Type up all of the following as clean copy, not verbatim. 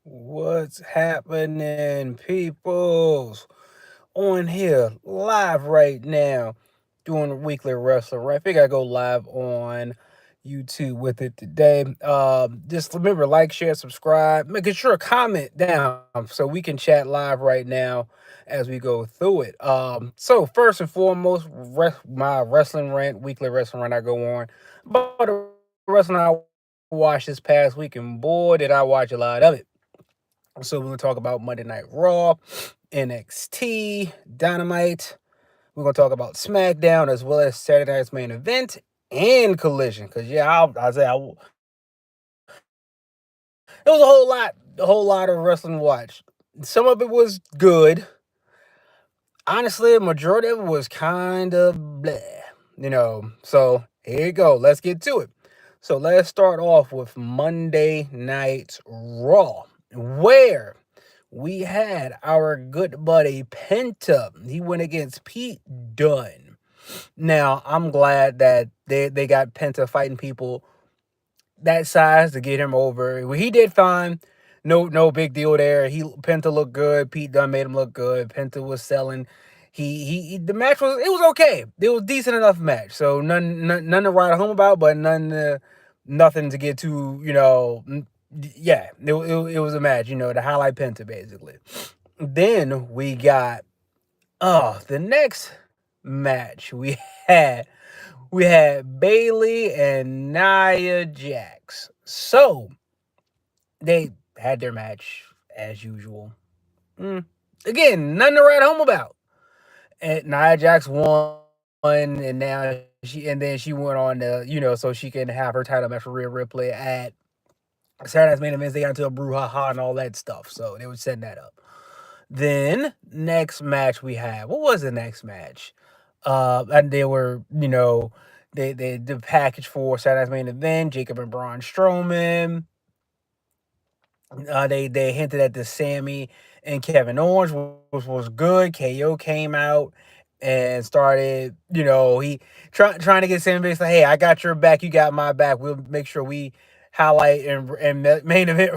What's happening, peoples? On here, live right now, doing a weekly wrestling. Right, I think I go live on YouTube with it today. Just remember, like, share, subscribe. Making sure comment down so we can chat live right now as we go through it. So first and foremost, my wrestling rant, weekly wrestling rant I go on about the wrestling I watched this past week, and boy, did I watch a lot of it. So we're gonna talk about Monday Night Raw, NXT, Dynamite. We're gonna talk about SmackDown as well as Saturday Night's main event and Collision. Cause yeah, it was a whole lot of wrestling to watch. Some of it was good. Honestly, a majority of it was kind of bleh. So here you go. Let's get to it. So let's start off with Monday Night Raw, where we had our good buddy Penta. He went against Pete Dunne. Now, I'm glad that they got Penta fighting people that size to get him over. Well, he did fine. No big deal there. Penta looked good. Pete Dunne made him look good. Penta was selling. The match was okay. It was decent enough match. So none to write home about, but nothing to get too, yeah, it was a match, to highlight Penta basically. Then we got the next match had we had Bailey and Nia Jax. So they had their match as usual. Mm. Again, nothing to write home about. And Nia Jax won, and then she went on to, so she can have her title match with Rhea Ripley at Saturday's main events. They got into a brouhaha and all that stuff. So they were setting that up. Then next match we had. What was the next match? And they were, they the package for Saturday's main event. Jacob and Braun Strowman. They hinted at the Sammy and Kevin Owens, which was good. KO came out and started, he trying to get Sammy Bates like, hey, I got your back, you got my back. We'll make sure we highlight and main event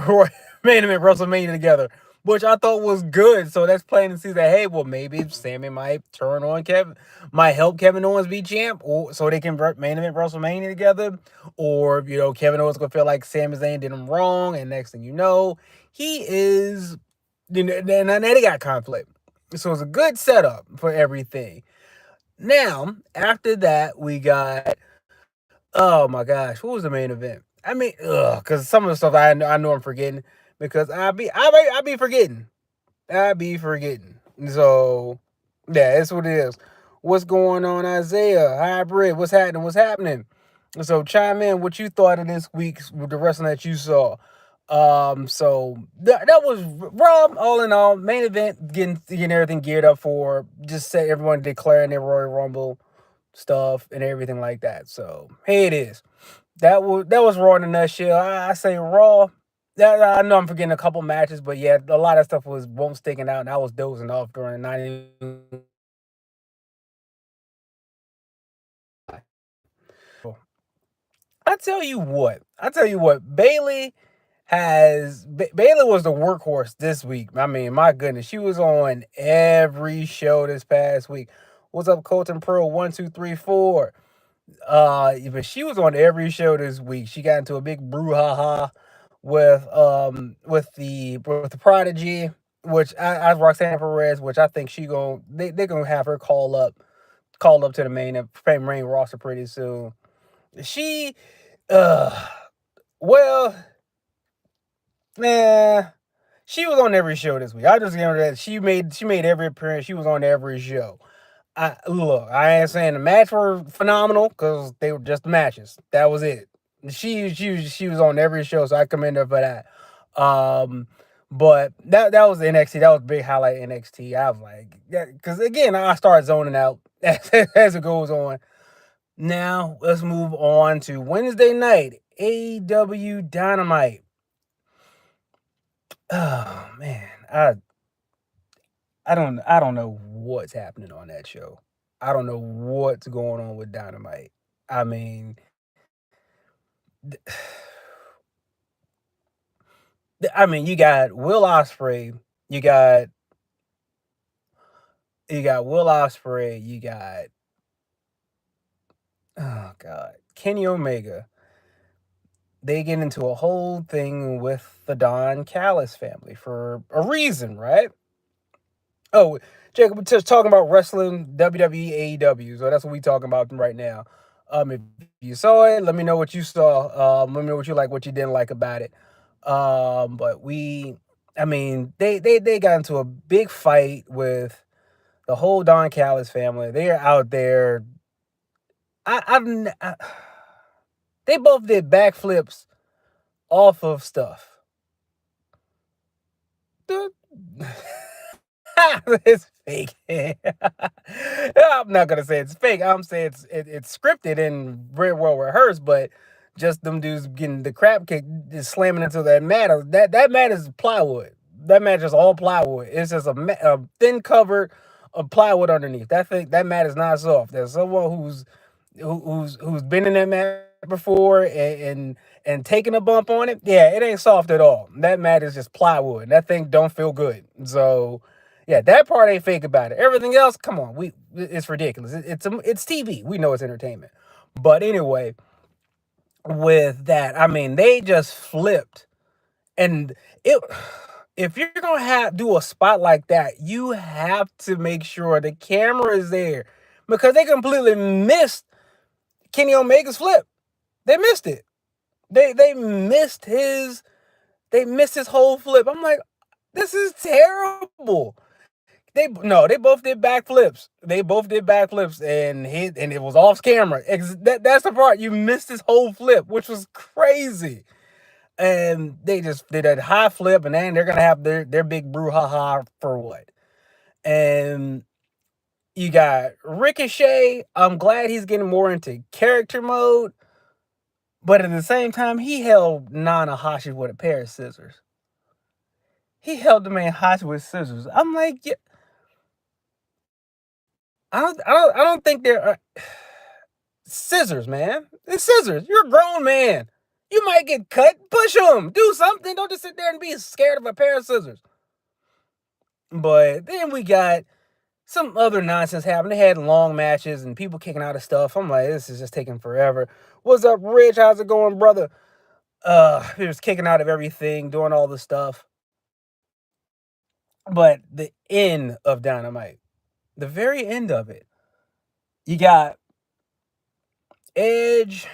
main event WrestleMania together, which I thought was good. So that's plain to see that, hey, well, maybe Sammy might turn on Kevin, might help Kevin Owens be champ, or so they can main event WrestleMania together. Or, Kevin Owens gonna feel like Sami Zayn did him wrong, and next thing you know, he is, now they got conflict. So it's a good setup for everything. Now, after that, we got, oh my gosh, what was the main event? I mean, because some of the stuff I know I'm forgetting because I be forgetting. I be forgetting. So, yeah, that's what it is. What's going on, Isaiah? Hybrid, what's happening? What's happening? So, chime in what you thought of this week's with the wrestling that you saw. So that was Rob. All in all, main event, getting everything geared up for just say everyone declaring their Royal Rumble stuff and everything like that. So hey, it is. That was Raw in a nutshell. I say Raw. I know I'm forgetting a couple matches, but yeah, a lot of stuff won't sticking out, and I was dozing off during the 90. So I tell you what, Bailey was the workhorse this week. I mean, my goodness, she was on every show this past week. What's up, Colton Pro? 1, 2, 3, 4. But she was on every show this week. She got into a big brouhaha with the Prodigy, which I Roxanne Perez, which I think they're gonna have her called up to the main roster pretty soon. She uh well nah, she was on every show this week. I just give her that she made every appearance. She was on every show. I ain't saying the match were phenomenal because they were just matches. That was it. She was on every show, so I commend her for that. Um, but that was NXT. That was a big highlight NXT. I was like, yeah, because again, I start zoning out as it goes on. Now let's move on to Wednesday night AEW Dynamite. Oh man, I don't know what's happening on that show. I don't know what's going on with Dynamite. I mean, I mean, you got Will Ospreay, you got Will Ospreay, you got, oh god, Kenny Omega. They get into a whole thing with the Don Callis family for a reason, right? Oh, Jacob, we're just talking about wrestling, WWE, AEW. So that's what we talking about right now. If you saw it, let me know what you saw. Let me know what you like, what you didn't like about it. But I mean, they got into a big fight with the whole Don Callis family. They're out there. I, I've, n- I, they both did backflips off of stuff. Dude. It's fake. I'm not gonna say it's fake. I'm saying it's scripted and very well rehearsed, but just them dudes getting the crap kicked, just slamming into that mat. That mat is plywood. That mat is all plywood. It's just a thin cover of plywood underneath. That mat is not soft. There's someone who's been in that mat before and taking a bump on it. Yeah, it ain't soft at all. That mat is just plywood. That thing don't feel good. So yeah, that part ain't fake about it. Everything else, come on, it's ridiculous. It's TV. We know it's entertainment. But anyway, with that, I mean, they just flipped, and it. If you're gonna do a spot like that, you have to make sure the camera is there because they completely missed Kenny Omega's flip. They missed it. They missed his whole flip. I'm like, this is terrible. They both did backflips. They both did backflips, and it was off camera. That's the part you missed his whole flip, which was crazy. And they just did a high flip, and then they're gonna have their big brouhaha for what? And you got Ricochet. I'm glad he's getting more into character mode, but at the same time, he held Nana hostage with a pair of scissors. He held the man hostage with scissors. I'm like, yeah, I don't think there are scissors, man. It's scissors. You're a grown man. You might get cut. Push them. Do something. Don't just sit there and be scared of a pair of scissors. But then we got some other nonsense happening. They had long matches and people kicking out of stuff. I'm like, this is just taking forever. What's up, Rich? How's it going, brother? He was kicking out of everything, doing all the stuff. But the end of Dynamite, the very end of it, you got Edge,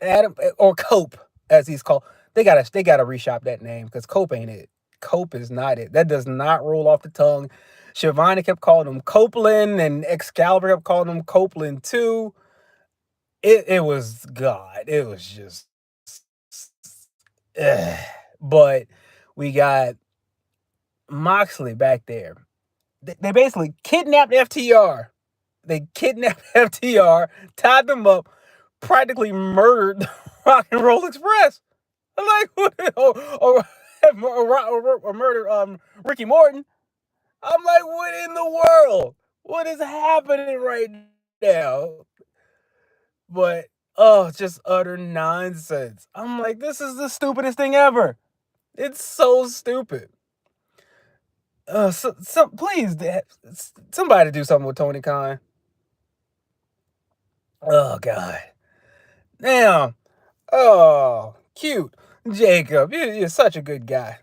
Adam, or Cope, as he's called. They gotta reshop that name because Cope ain't it. Cope is not it. That does not roll off the tongue. Shivani kept calling him Copeland, and Excalibur kept calling him Copeland too. It was God. It was just, ugh. But we got Moxley back there. They basically kidnapped FTR. They kidnapped FTR, tied them up, practically murdered the Rock and Roll Express. I'm like, or murdered Ricky Morton. I'm like, what in the world? What is happening right now? But oh, just utter nonsense. I'm like, this is the stupidest thing ever. It's so stupid. Please, somebody do something with Tony Khan. Oh God. Now, oh, cute. Jacob, you're such a good guy.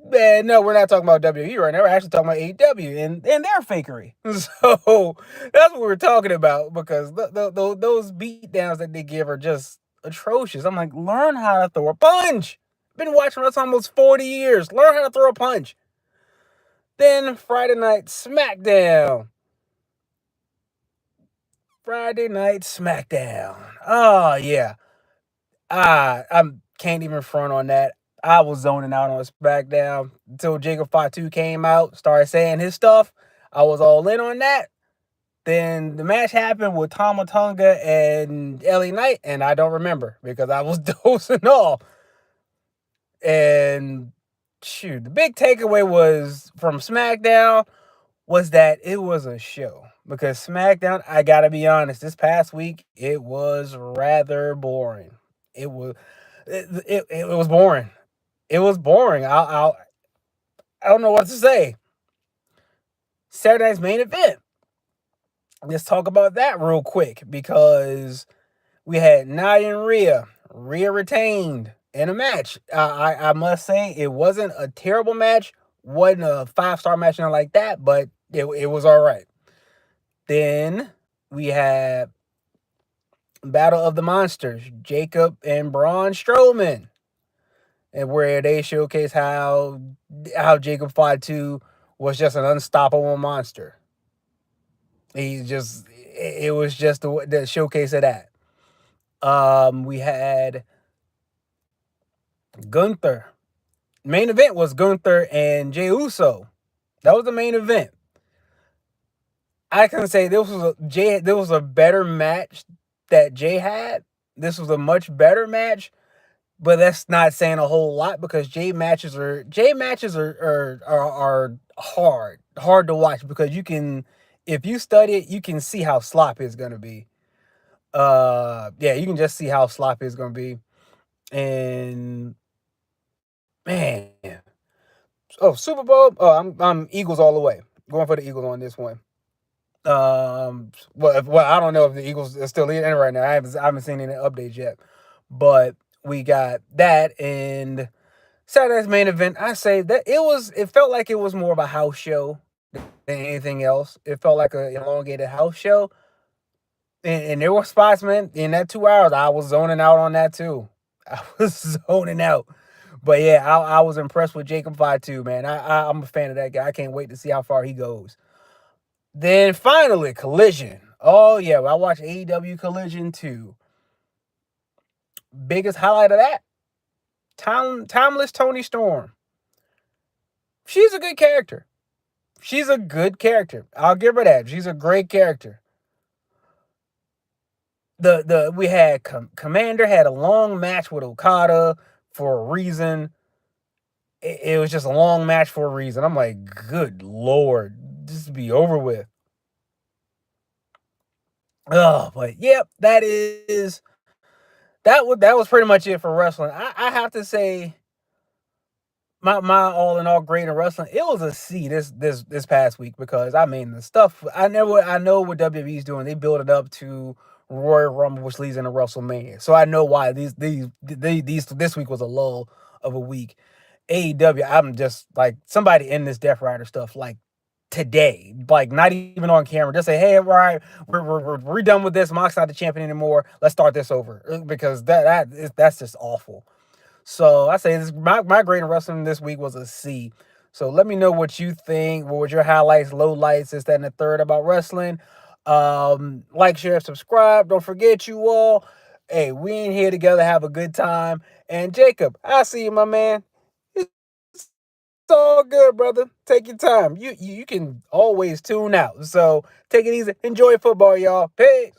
Man, no, we're not talking about WWE right now. We're actually talking about AEW and their fakery. So that's what we're talking about because those beatdowns that they give are just atrocious. I'm like, learn how to throw a punch. Been watching this almost 40 years. Learn how to throw a punch. Then Friday Night SmackDown. Friday Night SmackDown. Oh, yeah. I can't even front on that. I was zoning out on SmackDown until Jacob Fatu came out, started saying his stuff. I was all in on that. Then the match happened with Tama Tonga and LA Knight, and I don't remember because I was dozing off. And shoot, the big takeaway was from SmackDown was that it was a show. Because SmackDown, I gotta be honest, this past week it was rather boring. It was it was boring. It was boring. I don't know what to say. Saturday's main event. Let's talk about that real quick because we had Nia and Rhea. Rhea retained in a match. I must say it wasn't a terrible match. Wasn't a 5-star match, nothing like that, but it was all right. Then we had Battle of the Monsters, Jacob and Braun Strowman, and where they showcase how Jacob Fatu was just an unstoppable monster. It was just the showcase of that. We had Gunther. Main event was Gunther and Jey Uso. That was the main event. I can say this was a better match that Jay had. This was a much better match, but that's not saying a whole lot because Jay matches are hard to watch because you can, if you study it, you can see how sloppy it's gonna be. Yeah, you can just see how sloppy it's gonna be. And man, Super Bowl. Oh, I'm Eagles all the way. Going for the Eagles on this one. Well, I don't know if the Eagles are still in it right now. I haven't seen any updates yet, but we got that and Saturday's main event. I say that it felt like it was more of a house show than anything else. It felt like an elongated house show, and there were spots, man. In that 2 hours, I was zoning out on that too. I was zoning out. But yeah, I was impressed with Jacob Fatu, man. I'm a fan of that guy. I can't wait to see how far he goes. Then finally, Collision. Oh yeah, I watched AEW Collision too. Biggest highlight of that, timeless Tony Storm. She's a good character. She's a good character. I'll give her that. She's a great character. We had Commander had a long match with Okada for a reason. It was just a long match for a reason. I'm like, good lord, this be over with. Oh, but yep, that was pretty much it for wrestling. I have to say, my all in all grade in wrestling, it was a C this past week because I mean the stuff I know what WWE's doing. They build it up to Royal Rumble, which leads into WrestleMania. So I know why these this week was a lull of a week. AEW, I'm just like somebody in this Death Rider stuff like today, like not even on camera. Just say, hey, all right, we're done with this. Mox's not the champion anymore. Let's start this over because that's just awful. So I say my grade in wrestling this week was a C. So let me know what you think. What was your highlights, lowlights, this, that, and the third about wrestling? Like, share, subscribe. Don't forget you all. Hey, we in here together, have a good time. And Jacob, I see you, my man. It's all good, brother. Take your time. You can always tune out. So take it easy. Enjoy football, y'all. Peace.